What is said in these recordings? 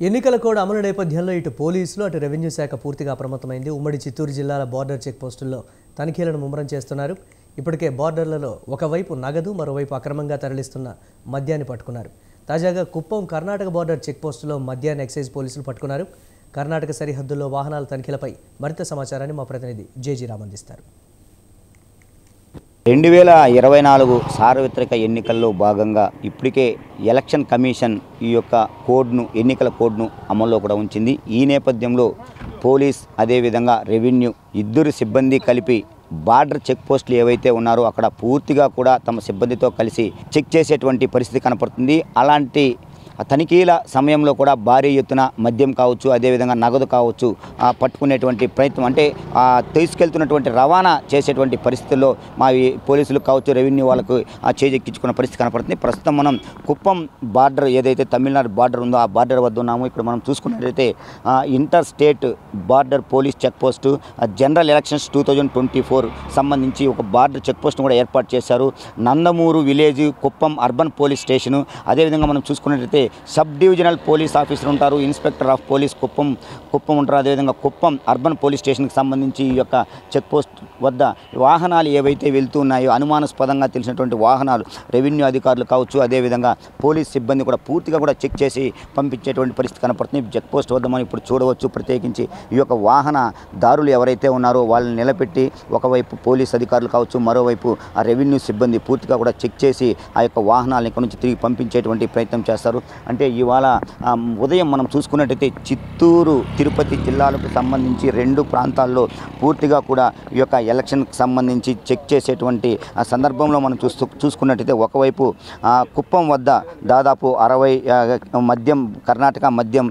ఎన్నికల కోడ్ అమలు నేపథ్యంలో ఇటు పోలీసులు అటు రెవెన్యూ శాఖ పూర్తిగా అప్రమత్తమైంది. ఉమ్మడి చిత్తూరు జిల్లాల బార్డర్ చెక్ పోస్టుల్లో తనిఖీలను ముమ్మరం చేస్తున్నారు. ఇప్పటికే బార్డర్లలో ఒకవైపు నగదు మరోవైపు అక్రమంగా తరలిస్తున్న మద్యాన్ని పట్టుకున్నారు. తాజాగా కుప్పం కర్ణాటక బార్డర్ చెక్ పోస్టులో మద్యాన్ని ఎక్సైజ్ పోలీసులు పట్టుకున్నారు. కర్ణాటక సరిహద్దుల్లో వాహనాల తనిఖీలపై మరింత సమాచారాన్ని మా ప్రతినిధి జేజీ రామ్ అందిస్తారు. 2024 సార్వత్రిక ఎన్నికల్లో భాగంగా ఇప్పటికే ఎలక్షన్ కమిషన్ ఈ యొక్క కోడ్ను ఎన్నికల కోడ్ను అమల్లో కూడా ఉంచింది. ఈ నేపథ్యంలో పోలీస్ అదేవిధంగా రెవెన్యూ ఇద్దరు సిబ్బంది కలిపి బార్డర్ చెక్ పోస్టులు ఏవైతే ఉన్నారో అక్కడ పూర్తిగా కూడా తమ సిబ్బందితో కలిసి చెక్ చేసేటువంటి పరిస్థితి కనపడుతుంది. అలాంటి తనిఖీల సమయంలో కూడా భారీ ఎత్తున మద్యం కావచ్చు అదేవిధంగా నగదు కావచ్చు పట్టుకునేటువంటి ప్రయత్నం అంటే తీసుకెళ్తున్నటువంటి రవాణా చేసేటువంటి పరిస్థితుల్లో మా పోలీసులు కావచ్చు రెవెన్యూ వాళ్ళకు చేజెక్కించుకున్న పరిస్థితి కనపడుతుంది. ప్రస్తుతం మనం కుప్పం బార్డర్ ఏదైతే తమిళనాడు బార్డర్ ఉందో ఆ బార్డర్ వద్ద ఉన్నాము. ఇక్కడ మనం చూసుకున్నట్లయితే inter state border police check post general elections 2024 సంబంధించి ఒక బార్డర్ చెక్ పోస్ట్ను కూడా ఏర్పాటు చేశారు. Nandamuru village Kuppam urban police station అదేవిధంగా మనం చూసుకున్నట్లయితే సబ్ డివిజనల్ పోలీస్ ఆఫీసర్ ఉంటారు, ఇన్స్పెక్టర్ ఆఫ్ పోలీస్ కుప్పం ఉంటారు. అదేవిధంగా కుప్పం అర్బన్ పోలీస్ స్టేషన్కి సంబంధించి ఈ యొక్క చెక్ పోస్ట్ వద్ద వాహనాలు ఏవైతే వెళ్తున్నాయో అనుమానాస్పదంగా తెలిసినటువంటి వాహనాలు రెవెన్యూ అధికారులు కావచ్చు అదేవిధంగా పోలీస్ సిబ్బంది కూడా పూర్తిగా కూడా చెక్ చేసి పంపించేటువంటి పరిస్థితి కనపడుతుంది. చెక్ పోస్ట్ వద్ద మనం ఇప్పుడు చూడవచ్చు. ప్రత్యేకించి ఈ యొక్క వాహనదారులు ఎవరైతే ఉన్నారో వాళ్ళని నిలబెట్టి ఒకవైపు పోలీస్ అధికారులు కావచ్చు మరోవైపు ఆ రెవెన్యూ సిబ్బంది పూర్తిగా కూడా చెక్ చేసి ఆ యొక్క వాహనాలను ఇక్కడ నుంచి తిరిగి పంపించేటువంటి ప్రయత్నం చేస్తారు. అంటే ఇవాళ ఉదయం మనం చూసుకున్నట్టయితే చిత్తూరు తిరుపతి జిల్లాలకు సంబంధించి 2 ప్రాంతాల్లో పూర్తిగా కూడా ఈ యొక్క ఎలక్షన్కి సంబంధించి చెక్ చేసేటువంటి సందర్భంలో మనం చూసుకున్నట్టయితే ఒకవైపు కుప్పం వద్ద దాదాపు 60 మద్యం కర్ణాటక మద్యం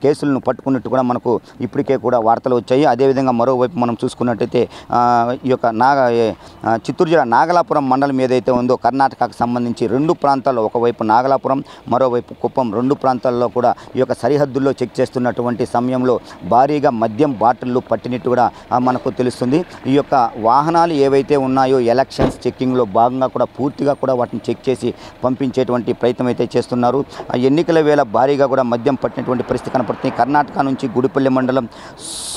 కేసులను పట్టుకున్నట్టు కూడా మనకు ఇప్పటికే కూడా వార్తలు వచ్చాయి. అదేవిధంగా మరోవైపు మనం చూసుకున్నట్టయితే ఈ యొక్క చిత్తూరు జిల్లా నాగలాపురం మండలం ఏదైతే ఉందో కర్ణాటకకు సంబంధించి 2 ప్రాంతాల్లో ఒకవైపు నాగలాపురం మరోవైపు కుప్పం 2 ప్రాంతాల్లో కూడా ఈ యొక్క సరిహద్దుల్లో చెక్ చేస్తున్నటువంటి సమయంలో భారీగా మద్యం బాటిళ్లు పట్టినట్టు కూడా మనకు తెలుస్తుంది. ఈ యొక్క వాహనాలు ఏవైతే ఉన్నాయో ఎలక్షన్స్ చెక్కింగ్లో భాగంగా కూడా పూర్తిగా కూడా వాటిని చెక్ చేసి పంపించేటువంటి ప్రయత్నం అయితే చేస్తున్నారు. ఎన్నికల వేళ భారీగా కూడా మద్యం పట్టినటువంటి పరిస్థితి కనపడుతుంది. కర్ణాటక నుంచి గుడిపల్లి మండలం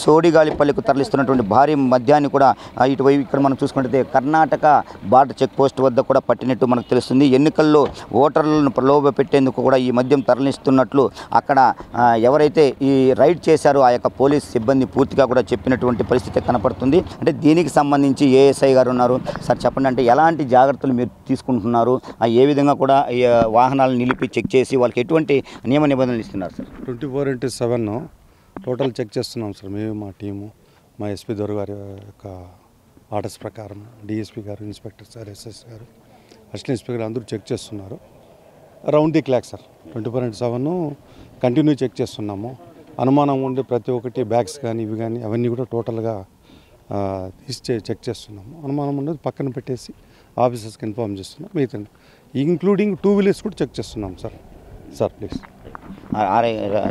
సోడిగాలిపల్లికి తరలిస్తున్నటువంటి భారీ మద్యాన్ని కూడా ఇటువైపు ఇక్కడ మనం చూసుకుంటే కర్ణాటక బార్డర్ చెక్ పోస్ట్ వద్ద కూడా పట్టినట్టు మనకు తెలుస్తుంది. ఎన్నికల్లో ఓటర్లను ప్రలోభ పెట్టేందుకు కూడా ఈ మద్యం తరలిస్తున్నట్లు అక్కడ ఎవరైతే ఈ రైడ్ చేశారో ఆ యొక్క పోలీస్ సిబ్బంది పూర్తిగా కూడా చెప్పినటువంటి పరిస్థితి కనపడుతుంది. అంటే దీనికి సంబంధించి ఏఎస్ఐ గారు ఉన్నారు. సార్ చెప్పండి, అంటే ఎలాంటి జాగ్రత్తలు మీరు తీసుకుంటున్నారు, ఏ విధంగా కూడా వాహనాలను నిలిపి చెక్ చేసి వాళ్ళకి ఎటువంటి నియమ నిబంధనలు ఇస్తున్నారు సార్? 24/7 టోటల్ చెక్ చేస్తున్నాం సార్. మేము మా టీము మా ఎస్పీ దొర గారి యొక్క ఆర్డర్స్ ప్రకారం డిఎస్పీ గారు ఇన్స్పెక్టర్ సార్ ఎస్ఎస్ గారు అసిస్టెంట్ ఇన్స్పెక్టర్ అందరూ చెక్ చేస్తున్నారు. Round the clock sir 24/7 continue check చేస్తున్నాము. అనుమానం ఉండే ప్రతి ఒక్కటి బ్యాగ్స్ కానీ ఇవి కానీ అవన్నీ కూడా టోటల్గా తీసి చెక్ చేస్తున్నాము. అనుమానం ఉండేది పక్కన పెట్టేసి ఆఫీసర్స్కి ఇన్ఫార్మ్ చేస్తున్నాం. మిగతా ఇంక్లూడింగ్ 2 వీలర్స్ కూడా చెక్ చేస్తున్నాం సార్ ప్లీజ్.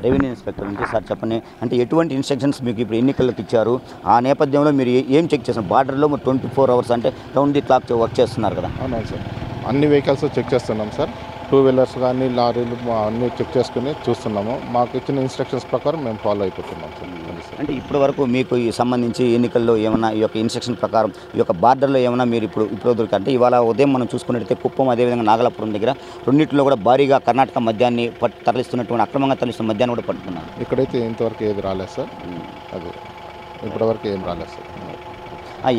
రెవెన్యూ ఇన్స్పెక్టర్ నుంచి సార్ చెప్పండి, అంటే ఎటువంటి ఇన్స్ట్రక్షన్స్ మీకు ఇప్పుడు ఎన్నికలకు ఇచ్చారు, ఆ నేపథ్యంలో మీరు ఏం చెక్ చేస్తున్నారు? బార్డర్లో 24 hours అంటే రౌండ్ ది క్లాక్ వర్క్ చేస్తున్నారు కదా? అవునా సార్, అన్ని వెహికల్స్ చెక్ చేస్తున్నాం సార్. 2 వీలర్స్ కానీ లారీలు అన్నీ చెక్ చేసుకుని చూస్తున్నాము. మాకు ఇచ్చిన ఇన్స్ట్రక్షన్స్ ప్రకారం మేము ఫాలో అయిపోతున్నాం సార్. అంటే ఇప్పటి వరకు మీకు ఈ సంబంధించి ఎన్నికల్లో ఏమైనా ఈ యొక్క ఇన్స్ట్రక్షన్ ప్రకారం ఈ యొక్క బార్డర్లో ఏమైనా మీరు ఇప్పుడు దొరికంటే ఇవాళ ఉదయం మనం చూసుకున్నట్టయితే కుప్పం అదేవిధంగా నాగలాపురం దగ్గర రెండింటిలో కూడా భారీగా కర్ణాటక మద్యాన్ని తరలిస్తున్నటువంటి అక్రమంగా తరలిస్తున్న మద్యాన్ని కూడా పట్టుకున్నారు. ఇక్కడైతే ఇంతవరకు ఏది రాలేదు సార్. అది ఇప్పటివరకు ఏం రాలేదు సార్.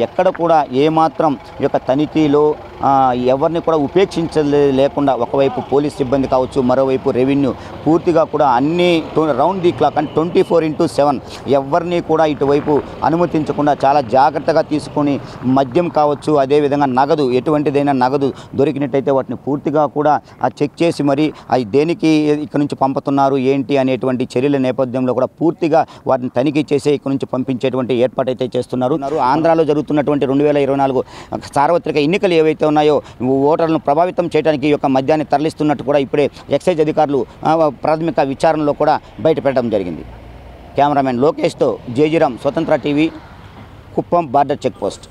ఎక్కడ కూడా ఏమాత్రం ఈ యొక్క తనిఖీలో ఎవరిని కూడా లేకుండా ఒకవైపు పోలీస్ సిబ్బంది కావచ్చు మరోవైపు రెవెన్యూ పూర్తిగా కూడా అన్ని రౌండ్ ది క్లాక్ అంటే 24/7 ఎవరిని కూడా ఇటువైపు అనుమతించకుండా చాలా జాగ్రత్తగా తీసుకొని మద్యం కావచ్చు అదేవిధంగా నగదు ఎటువంటిదైనా నగదు దొరికినట్టయితే వాటిని పూర్తిగా కూడా చెక్ చేసి మరి అవి దేనికి ఇక్కడ నుంచి పంపుతున్నారు ఏంటి అనేటువంటి చర్యల నేపథ్యంలో కూడా పూర్తిగా వాటిని తనిఖీ చేసి ఇక్కడ నుంచి పంపించేటువంటి ఏర్పాటు అయితే చేస్తున్నారు. ఆంధ్రాలో జరుగుతున్నటువంటి 2024 సార్వత్రిక ఎన్నికలు ఏవైతే ఉన్నాయో ఓటర్లను ప్రభావితం చేయడానికి ఈ యొక్క మద్యాన్ని తరలిస్తున్నట్టు కూడా ఇప్పుడే ఎక్సైజ్ అధికారులు ప్రాథమిక విచారణలో కూడా బయటపెట్టడం జరిగింది. Cameraman లోకేష్తో JG Ram, Swatantra TV, Kuppam border check post.